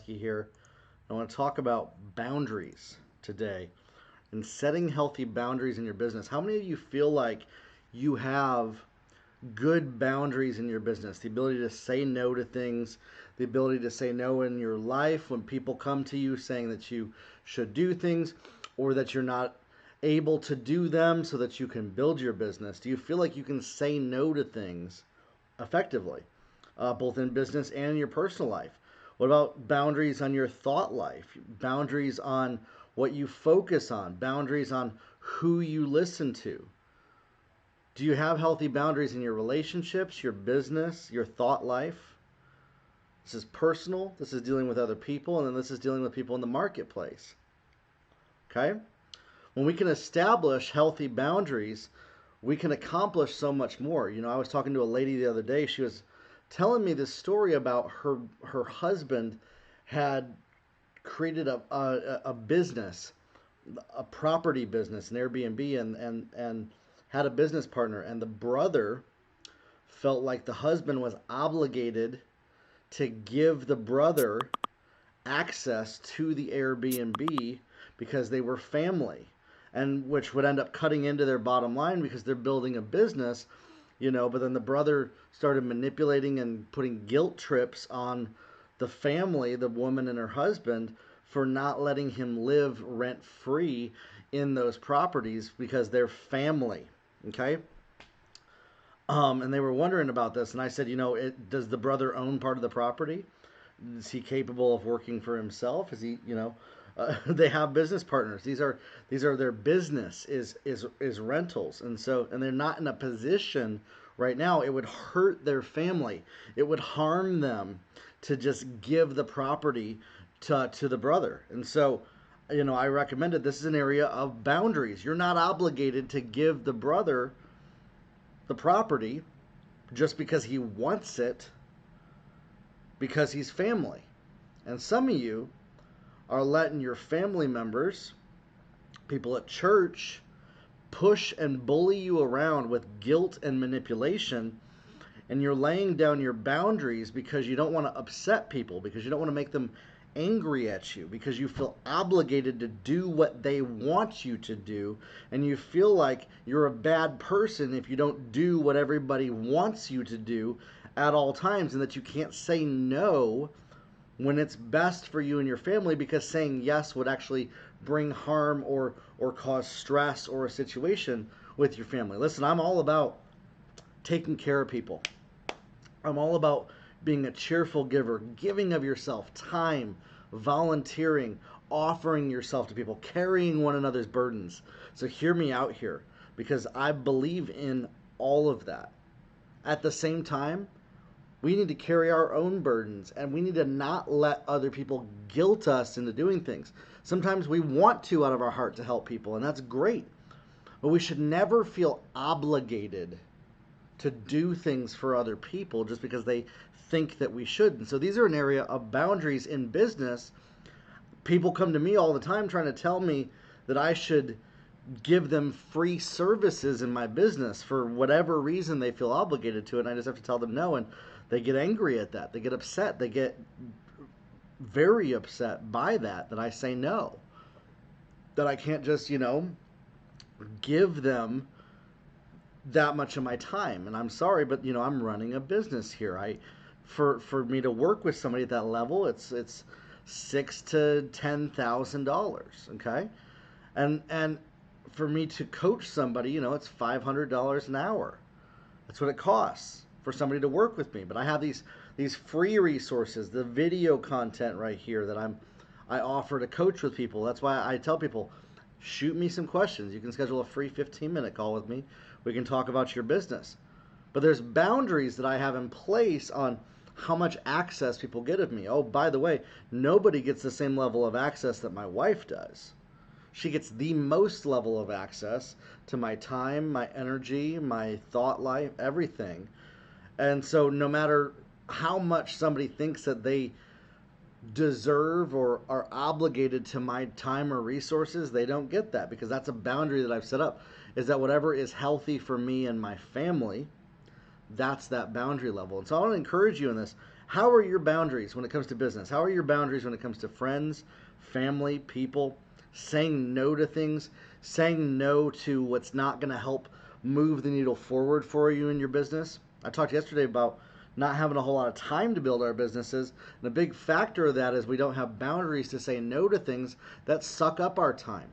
Here. I want to talk about boundaries today and setting healthy boundaries in your business. How many of you feel like you have good boundaries in your business? The ability to say no to things, the ability to say no in your life when people come to you saying that you should do things or that you're not able to do them so that you can build your business. Do you feel like you can say no to things effectively, both in business and in your personal life? What about boundaries on your thought life? Boundaries on what you focus on? Boundaries on who you listen to? Do you have healthy boundaries in your relationships, your business, your thought life? This is personal. This is dealing with other people, and then this is dealing with people in the marketplace. Okay? When we can establish healthy boundaries, we can accomplish so much more. I was talking to a lady the other day. She was telling me this story about her husband had created a business, a property business, an Airbnb, and had a business partner, and the brother felt like the husband was obligated to give the brother access to the Airbnb because they were family, and which would end up cutting into their bottom line because they're building a business, but then the brother started manipulating and putting guilt trips on the family, the woman and her husband, for not letting him live rent free in those properties because they're family. Okay. And they were wondering about this, and I said, does the brother own part of the property? Is he capable of working for himself? Is he, they have business partners. These are their business is rentals, and they're not in a position right now. It would hurt their family. It would harm them to just give the property to the brother. And so, I recommended this is an area of boundaries. You're not obligated to give the brother the property just because he wants it, because he's family. And some of you are letting your family members, people at church, push and bully you around with guilt and manipulation, and you're laying down your boundaries because you don't want to upset people, because you don't want to make them angry at you, because you feel obligated to do what they want you to do, and you feel like you're a bad person if you don't do what everybody wants you to do at all times, and that you can't say no when it's best for you and your family, because saying yes would actually bring harm or cause stress or a situation with your family. Listen, I'm all about taking care of people. I'm all about being a cheerful giver, giving of yourself, time, volunteering, offering yourself to people, carrying one another's burdens. So hear me out here, because I believe in all of that. At the same time, we need to carry our own burdens, and we need to not let other people guilt us into doing things. Sometimes we want to out of our heart to help people, and that's great. But we should never feel obligated to do things for other people just because they think that we should. And so these are an area of boundaries in business. People come to me all the time trying to tell me that I should give them free services in my business for whatever reason they feel obligated to it, and I just have to tell them no, and they get angry at that. They get upset. They get very upset by that I say no. That I can't just, give them that much of my time. And I'm sorry, but I'm running a business here. For me to work with somebody at that level, it's $6,000 to $10,000, okay? And for me to coach somebody, it's $500 an hour. That's what it costs for somebody to work with me. But I have these free resources, the video content right here that I offer to coach with people. That's why I tell people, shoot me some questions. You can schedule a free 15-minute call with me. We can talk about your business. But there's boundaries that I have in place on how much access people get of me. Oh, by the way, nobody gets the same level of access that my wife does. She gets the most level of access to my time, my energy, my thought life, everything. And so no matter how much somebody thinks that they deserve or are obligated to my time or resources, they don't get that, because that's a boundary that I've set up, is that whatever is healthy for me and my family, that's that boundary level. And so I want to encourage you in this. How are your boundaries when it comes to business? How are your boundaries when it comes to friends, family, people? Saying no to things, saying no to what's not going to help move the needle forward for you in your business. I talked yesterday about not having a whole lot of time to build our businesses. And a big factor of that is we don't have boundaries to say no to things that suck up our time.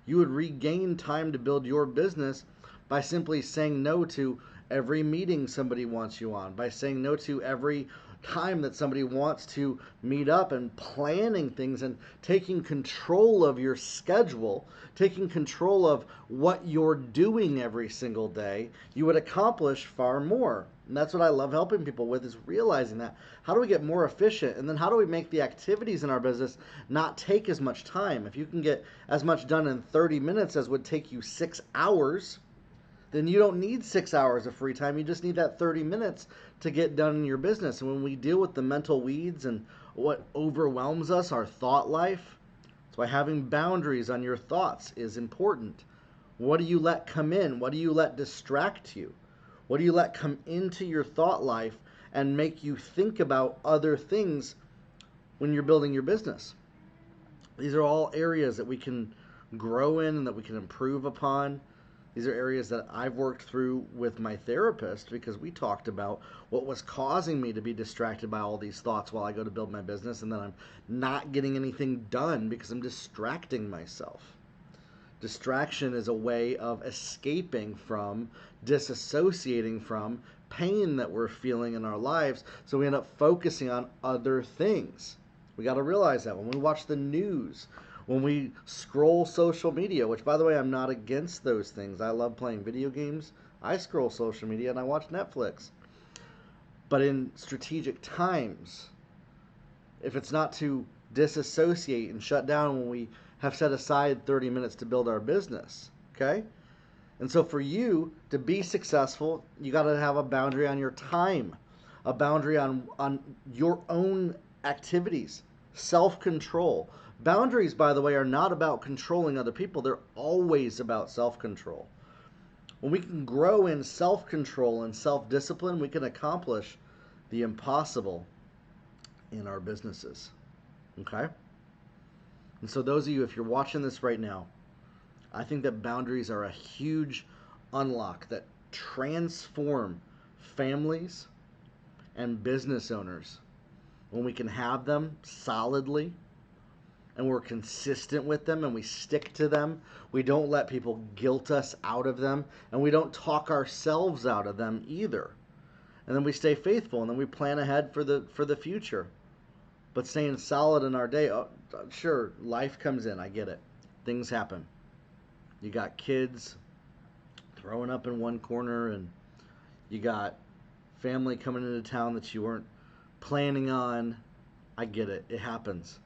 You would regain time to build your business by simply saying no to every meeting somebody wants you on, by saying no to every time that somebody wants to meet up, and planning things and taking control of your schedule, taking control of what you're doing every single day, you would accomplish far more. And that's what I love helping people with, is realizing that. How do we get more efficient? And then how do we make the activities in our business not take as much time? If you can get as much done in 30 minutes as would take you 6 hours, then you don't need 6 hours of free time. You just need that 30 minutes to get done in your business. And when we deal with the mental weeds and what overwhelms us, our thought life, that's why having boundaries on your thoughts is important. What do you let come in? What do you let distract you? What do you let come into your thought life and make you think about other things when you're building your business? These are all areas that we can grow in and that we can improve upon. These are areas that I've worked through with my therapist, because we talked about what was causing me to be distracted by all these thoughts while I go to build my business, and then I'm not getting anything done because I'm distracting myself. Distraction is a way of escaping from, disassociating from pain that we're feeling in our lives, so we end up focusing on other things. We got to realize that when we watch the news, when we scroll social media, which, by the way, I'm not against those things. I love playing video games. I scroll social media and I watch Netflix. But in strategic times, if it's not to disassociate and shut down when we have set aside 30 minutes to build our business, okay? And so for you to be successful, you got to have a boundary on your time, a boundary on your own activities, self-control. Boundaries, by the way, are not about controlling other people. They're always about self-control. When we can grow in self-control and self-discipline, we can accomplish the impossible in our businesses. Okay? And so those of you, if you're watching this right now, I think that boundaries are a huge unlock that transform families and business owners. When we can have them solidly, and we're consistent with them, and we stick to them. We don't let people guilt us out of them, and we don't talk ourselves out of them either. And then we stay faithful, and then we plan ahead for the future. But staying solid in our day, sure, life comes in, I get it. Things happen. You got kids growing up in one corner, and you got family coming into town that you weren't planning on. I get it. It happens.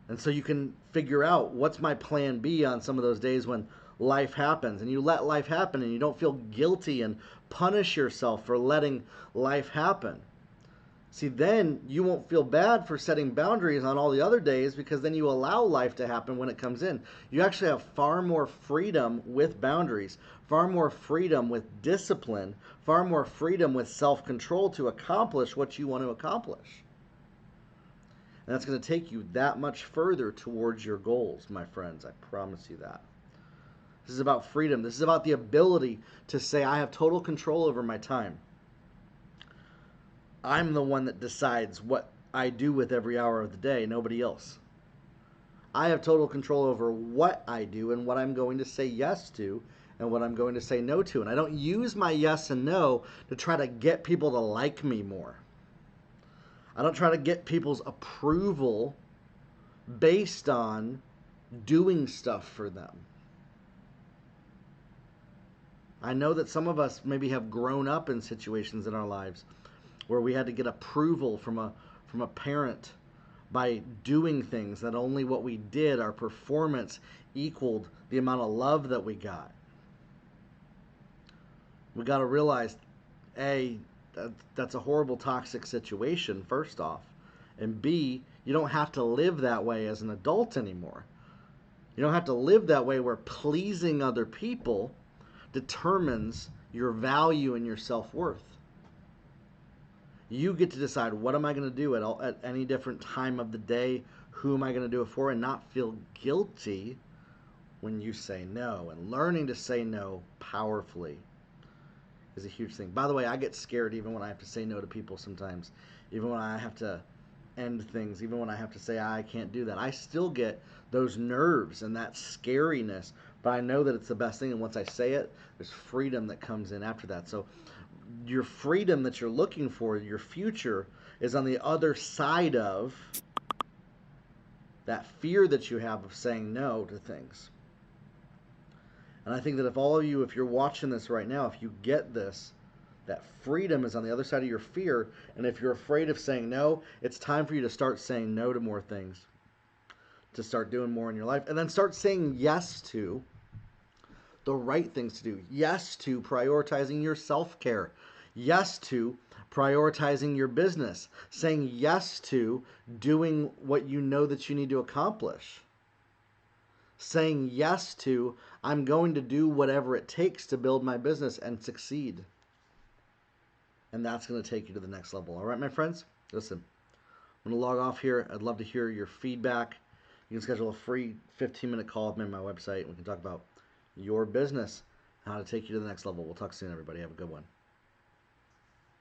And so you can figure out, what's my plan B on some of those days when life happens, and you let life happen, and you don't feel guilty and punish yourself for letting life happen. See, then you won't feel bad for setting boundaries on all the other days, because then you allow life to happen when it comes in. You actually have far more freedom with boundaries, far more freedom with discipline, far more freedom with self-control to accomplish what you want to accomplish. And that's going to take you that much further towards your goals, my friends. I promise you that. This is about freedom. This is about the ability to say, I have total control over my time. I'm the one that decides what I do with every hour of the day, nobody else. I have total control over what I do and what I'm going to say yes to and what I'm going to say no to. And I don't use my yes and no to try to get people to like me more. I don't try to get people's approval based on doing stuff for them. I know that some of us maybe have grown up in situations in our lives where we had to get approval from a parent by doing things that only what we did, our performance, equaled the amount of love that we got. We got to realize, A, that's a horrible, toxic situation, first off. And B, you don't have to live that way as an adult anymore. You don't have to live that way where pleasing other people determines your value and your self-worth. You get to decide, what am I going to do at any different time of the day? Who am I going to do it for? And not feel guilty when you say no. And learning to say no powerfully is a huge thing. By the way, I get scared even when I have to say no to people sometimes. Even when I have to end things, even when I have to say I can't do that. I still get those nerves and that scariness, but I know that it's the best thing. And once I say it, there's freedom that comes in after that. So your freedom that you're looking for, your future, is on the other side of that fear that you have of saying no to things. And I think that if all of you, if you're watching this right now, if you get this, that freedom is on the other side of your fear. And if you're afraid of saying no, it's time for you to start saying no to more things, to start doing more in your life, and then start saying yes to the right things to do. Yes to prioritizing your self-care. Yes to prioritizing your business. Saying yes to doing what you know that you need to accomplish. Saying yes to, I'm going to do whatever it takes to build my business and succeed. And that's going to take you to the next level. All right, my friends? Listen, I'm going to log off here. I'd love to hear your feedback. You can schedule a free 15-minute call with me on my website. We can talk about your business, how to take you to the next level. We'll talk soon, everybody. Have a good one.